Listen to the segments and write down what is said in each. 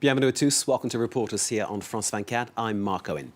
Bienvenue à tous. Welcome to Reporters here on France 24. I'm Mark Owen.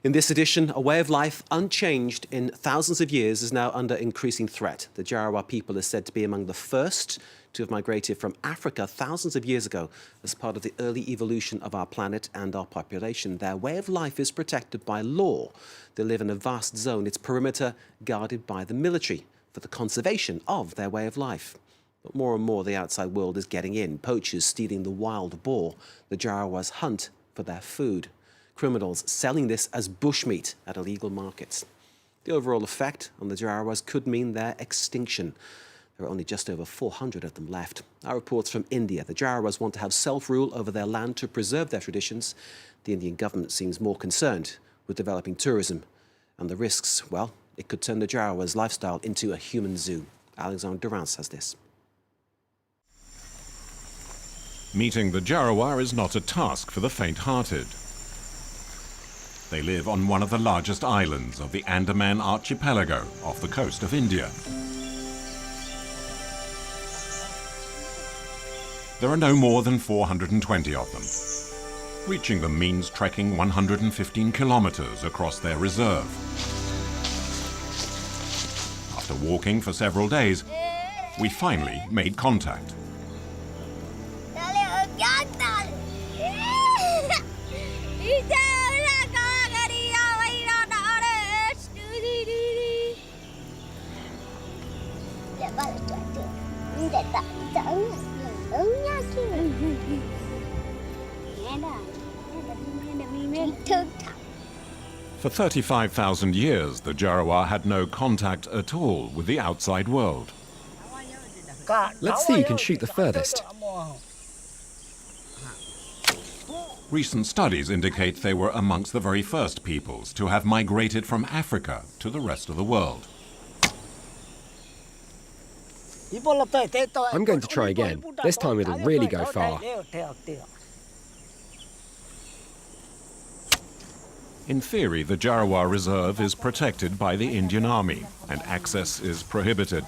In this edition, a way of life unchanged in thousands of years is now under increasing threat. The Jawara people are said to be among the first to have migrated from Africa thousands of years ago as part of the early evolution of our planet and our population. Their way of life is protected by law. They live in a vast zone, its perimeter guarded by the military for the conservation of their way of life. But more and more, the outside world is getting in. Poachers stealing the wild boar. The Jawara's hunt for their food. Criminals selling this as bushmeat at illegal markets. The overall effect on the Jawaras could mean their extinction. There are only just over 400 of them left. Our reports from India. The Jawaras want to have self-rule over their land to preserve their traditions. The Indian government seems more concerned with developing tourism. And the risks, well, it could turn the Jawara's lifestyle into a human zoo. Alexandre Durance has this. Meeting the Jawara is not a task for the faint-hearted. They live on one of the largest islands of the Andaman archipelago off the coast of India. There are no more than 420 of them. Reaching them means trekking 115 kilometers across their reserve. After walking for several days, we finally made contact. For 35,000 years, the Jawara had no contact at all with the outside world. Let's see who can shoot the furthest. Recent studies indicate they were amongst the very first peoples to have migrated from Africa to the rest of the world. I'm going to try again. This time it'll really go far. In theory, the Jawara Reserve is protected by the Indian Army and access is prohibited.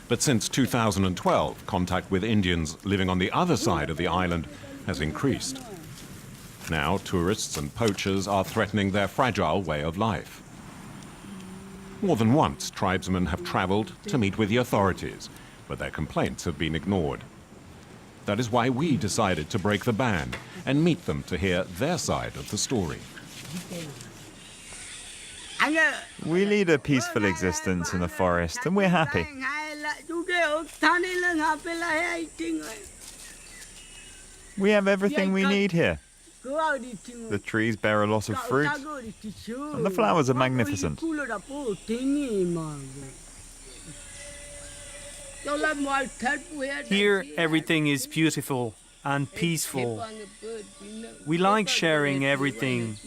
But since 2012, contact with Indians living on the other side of the island has increased. Now, tourists and poachers are threatening their fragile way of life. More than once, tribesmen have traveled to meet with the authorities, but their complaints have been ignored. That is why we decided to break the ban and meet them to hear their side of the story. We lead a peaceful existence in the forest, and we're happy. We have everything we need here. The trees bear a lot of fruit, and the flowers are magnificent. Here, everything is beautiful and peaceful. We like sharing everything.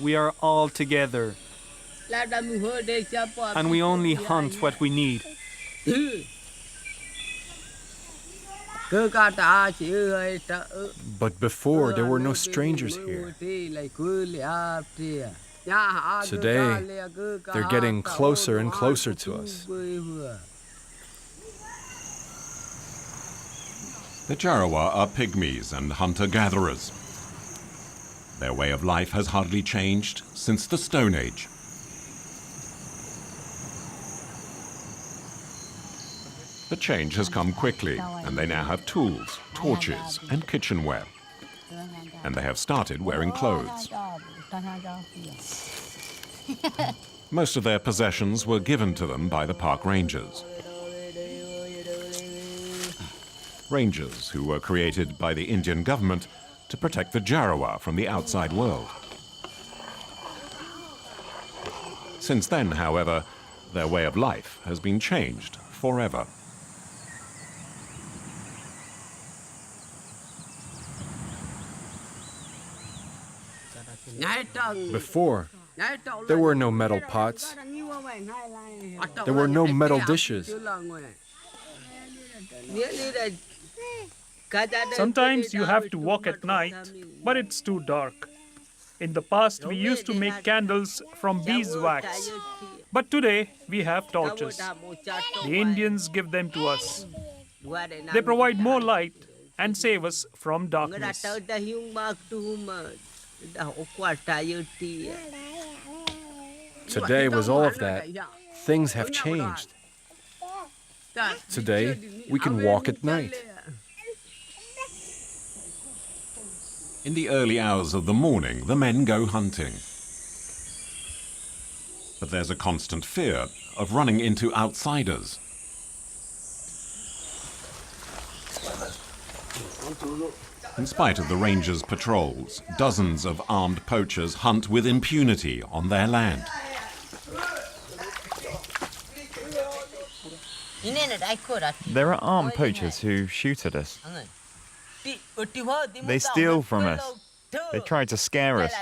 We are all together. And we only hunt what we need. But before, there were no strangers here. Today, they're getting closer and closer to us. The Jawara are pygmies and hunter-gatherers. Their way of life has hardly changed since the Stone Age. The change has come quickly, and they now have tools, torches, and kitchenware. And they have started wearing clothes. Most of their possessions were given to them by the park rangers. Rangers who were created by the Indian government to protect the Jawara from the outside world. Since then, however, their way of life has been changed forever. Before, there were no metal pots. There were no metal dishes. Sometimes you have to walk at night, but it's too dark. In the past, we used to make candles from beeswax. But today, we have torches. The Indians give them to us. They provide more light and save us from darkness. Today was all of that. Things have changed. Today, we can walk at night. In the early hours of the morning, the men go hunting. But there's a constant fear of running into outsiders. In spite of the rangers' patrols, dozens of armed poachers hunt with impunity on their land. There are armed poachers who shoot at us. They steal from us. They try to scare us.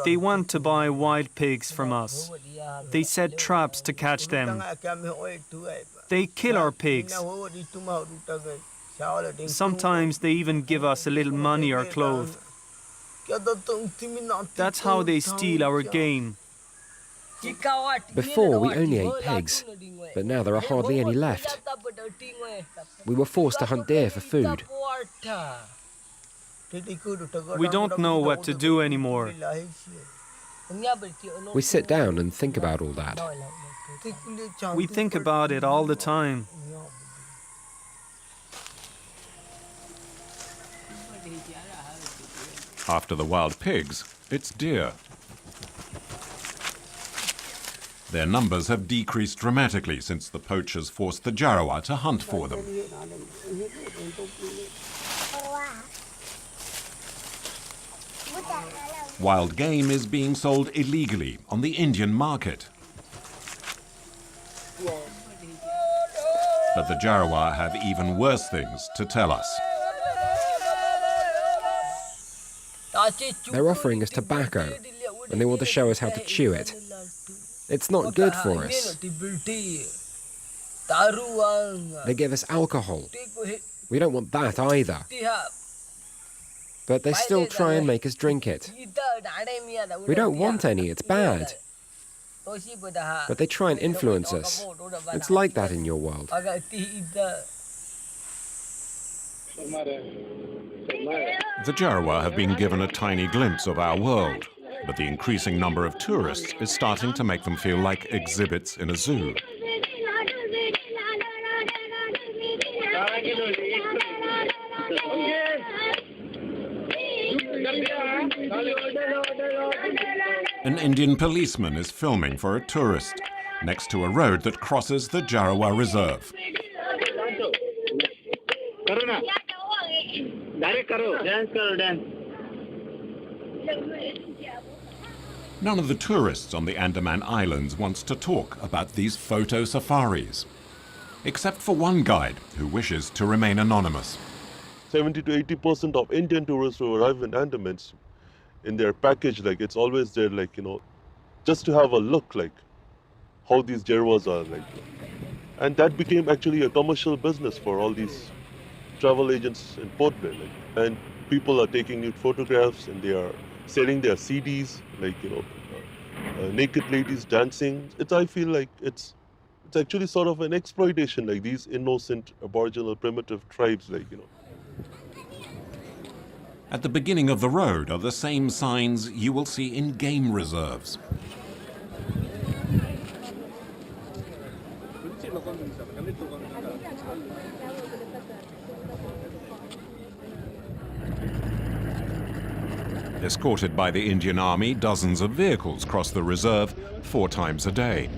They want to buy wild pigs from us. They set traps to catch them. They kill our pigs. Sometimes they even give us a little money or clothes. That's how they steal our game. Before, we only ate pigs, but now there are hardly any left. We were forced to hunt deer for food. We don't know what to do anymore. We sit down and think about all that. We think about it all the time. After the wild pigs, it's deer. Their numbers have decreased dramatically since the poachers forced the Jawara to hunt for them. Wild game is being sold illegally on the Indian market. But the Jawara have even worse things to tell us. They're offering us tobacco, and they want to show us how to chew it. It's not good for us. They give us alcohol. We don't want that either. But they still try and make us drink it. We don't want any, it's bad. But they try and influence us. It's like that in your world. The Jawara have been given a tiny glimpse of our world, but the increasing number of tourists is starting to make them feel like exhibits in a zoo. An Indian policeman is filming for a tourist next to a road that crosses the Jawara Reserve. None of the tourists on the Andaman Islands wants to talk about these photo safaris, except for one guide who wishes to remain anonymous. 70 to 80% of Indian tourists who arrive in Andamans, in their package, like it's always there, like, you know, just to have a look, like how these Jawas are, like. And that became actually a commercial business for all these travel agents in Port Blair, like. And people are taking nude photographs and they are selling their CDs, like, you know, naked ladies dancing. I feel like it's actually sort of an exploitation, like these innocent Aboriginal primitive tribes, like, you know. At the beginning of the road are the same signs you will see in game reserves. Escorted by the Indian Army, dozens of vehicles cross the reserve 4 times a day.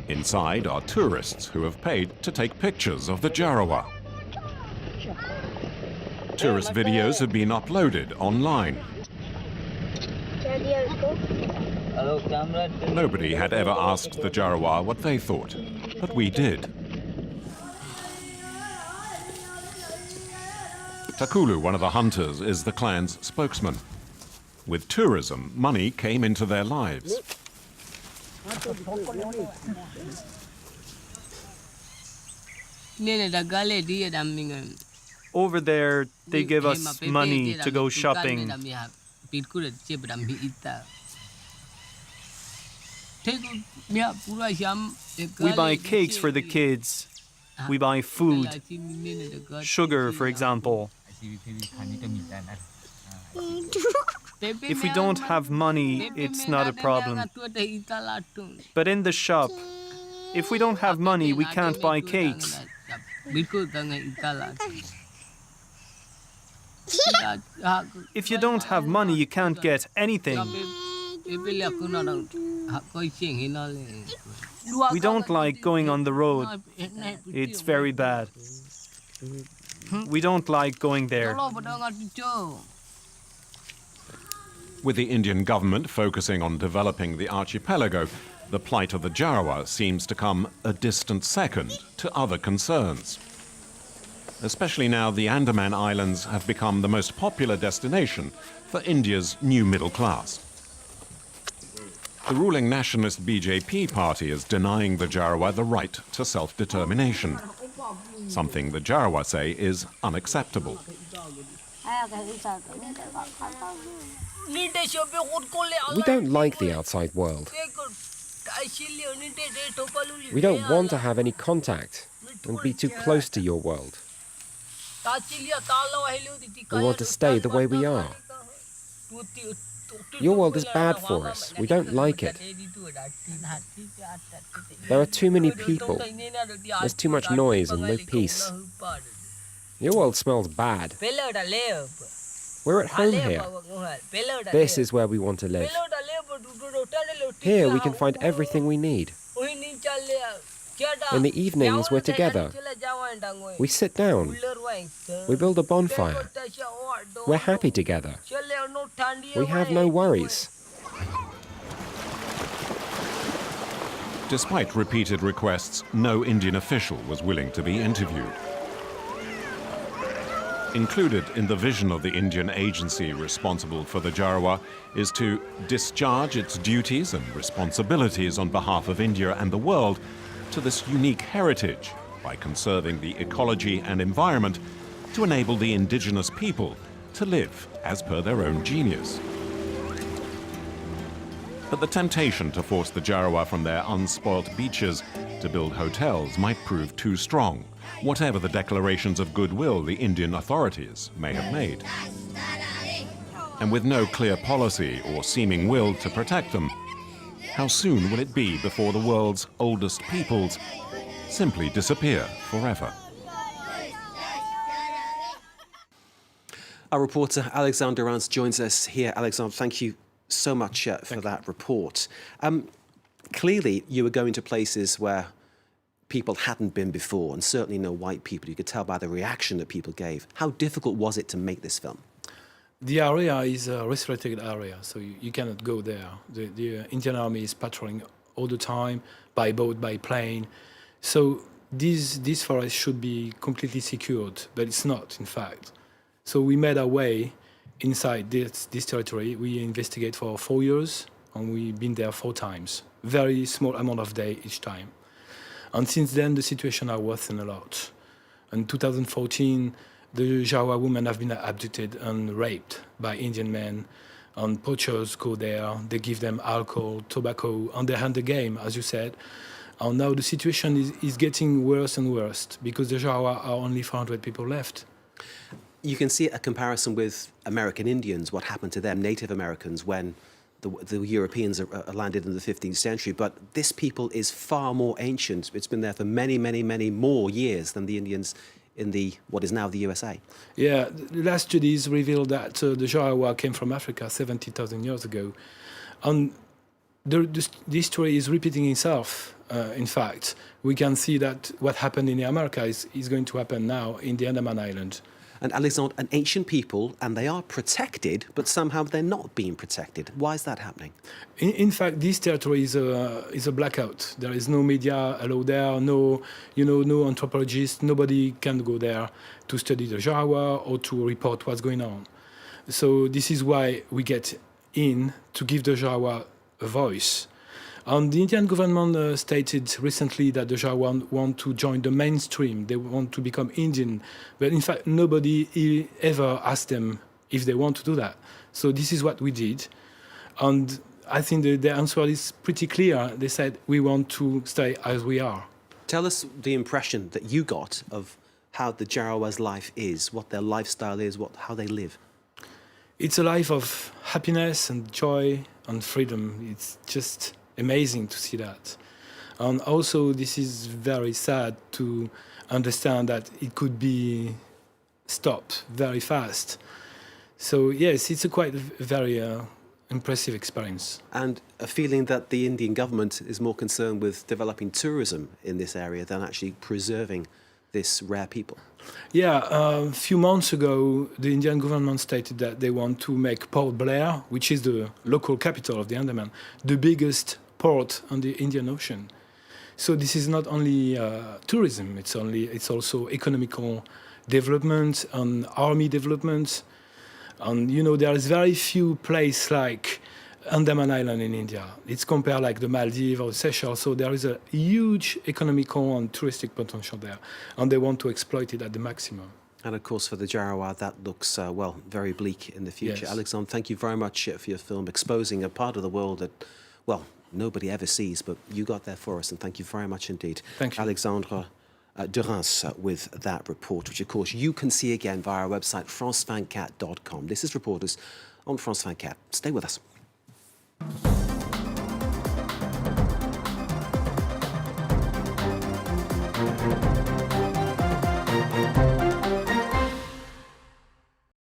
Inside are tourists who have paid to take pictures of the Jawara. Tourist videos have been uploaded online. Nobody had ever asked the Jawara what they thought, but we did. Takulu, one of the hunters, is the clan's spokesman. With tourism, money came into their lives. Over there, they give us money to go shopping. We buy cakes for the kids. We buy food, sugar, for example. If we don't have money, it's not a problem. But in the shop, if we don't have money, we can't buy cakes. If you don't have money, you can't get anything. We don't like going on the road. It's very bad. We don't like going there. With the Indian government focusing on developing the archipelago, the plight of the Jarawa seems to come a distant second to other concerns. Especially now the Andaman Islands have become the most popular destination for India's new middle class. The ruling nationalist BJP party is denying the Jarawa the right to self-determination, something the Jarawa say is unacceptable. We don't like the outside world. We don't want to have any contact and be too close to your world. We want to stay the way we are. Your world is bad for us. We don't like it. There are too many people. There's too much noise and no peace. Your world smells bad. We're at home here. This is where we want to live. Here we can find everything we need. In the evenings, we're together. We sit down. We build a bonfire. We're happy together. We have no worries. Despite repeated requests, no Indian official was willing to be interviewed. Included in the vision of the Indian agency responsible for the Jarawa is to discharge its duties and responsibilities on behalf of India and the world to this unique heritage by conserving the ecology and environment to enable the indigenous people to live as per their own genius. But the temptation to force the Jarawa from their unspoilt beaches to build hotels might prove too strong, whatever the declarations of goodwill the Indian authorities may have made. And with no clear policy or seeming will to protect them, how soon will it be before the world's oldest peoples simply disappear forever? Our reporter Alexander Rance joins us here. Alexander, thank you so much for that report. Clearly, you were going to places where people hadn't been before, and certainly no white people. You could tell by the reaction that people gave. How difficult was it to make this film? The area is a restricted area, so you cannot go there. The Indian Army is patrolling all the time, by boat, by plane. So this forest should be completely secured, but it's not, in fact. So we made our way inside this territory. We investigate for 4 years, and we've been there 4 times. Very small amount of day each time. And since then, the situation has worsened a lot. In 2014, the Jawara women have been abducted and raped by Indian men, and poachers go there, they give them alcohol, tobacco, and they hand the game, as you said. And now the situation is getting worse and worse, because the Jawara are only 400 people left. You can see a comparison with American Indians, what happened to them, Native Americans, when the Europeans landed in the 15th century. But this people is far more ancient. It's been there for many, many, many more years than the Indians in what is now the USA. Yeah, the last studies revealed that the Jawara came from Africa 70,000 years ago. And this story is repeating itself, in fact. We can see that what happened in America is going to happen now in the Andaman Islands. And Alexandre, an ancient people, and they are protected, but somehow they're not being protected. Why is that happening? In fact, this territory is a blackout. There is no media allowed there, no anthropologists. Nobody can go there to study the Jawara or to report what's going on. So this is why we get in to give the Jawara a voice. And the Indian government stated recently that the Jawara want to join the mainstream. They want to become Indian. But in fact, nobody ever asked them if they want to do that. So this is what we did. And I think the answer is pretty clear. They said, we want to stay as we are. Tell us the impression that you got of how the Jarawa's life is, what their lifestyle is, how they live. It's a life of happiness and joy and freedom. It's just amazing to see that. And also, this is very sad to understand that it could be stopped very fast. So yes, it's a quite very impressive experience. And a feeling that the Indian government is more concerned with developing tourism in this area than actually preserving this rare people. Yeah, a few months ago, the Indian government stated that they want to make Port Blair, which is the local capital of the Andaman, the biggest port on the Indian Ocean. So this is not only tourism, it's also economical development and army development. And you know, there is very few places like Andaman Island in India. It's compared like the Maldives or Seychelles. So there is a huge economical and touristic potential there, and they want to exploit it at the maximum. And of course, for the Jarawa, that looks, well, very bleak in the future. Yes. Alexandre, thank you very much for your film, exposing a part of the world that, well, nobody ever sees, but you got there for us, and thank you very much indeed. Thank you. Alexandre de Reims with that report, which of course you can see again via our website, france24.com. This is Reporters on France 24. Stay with us.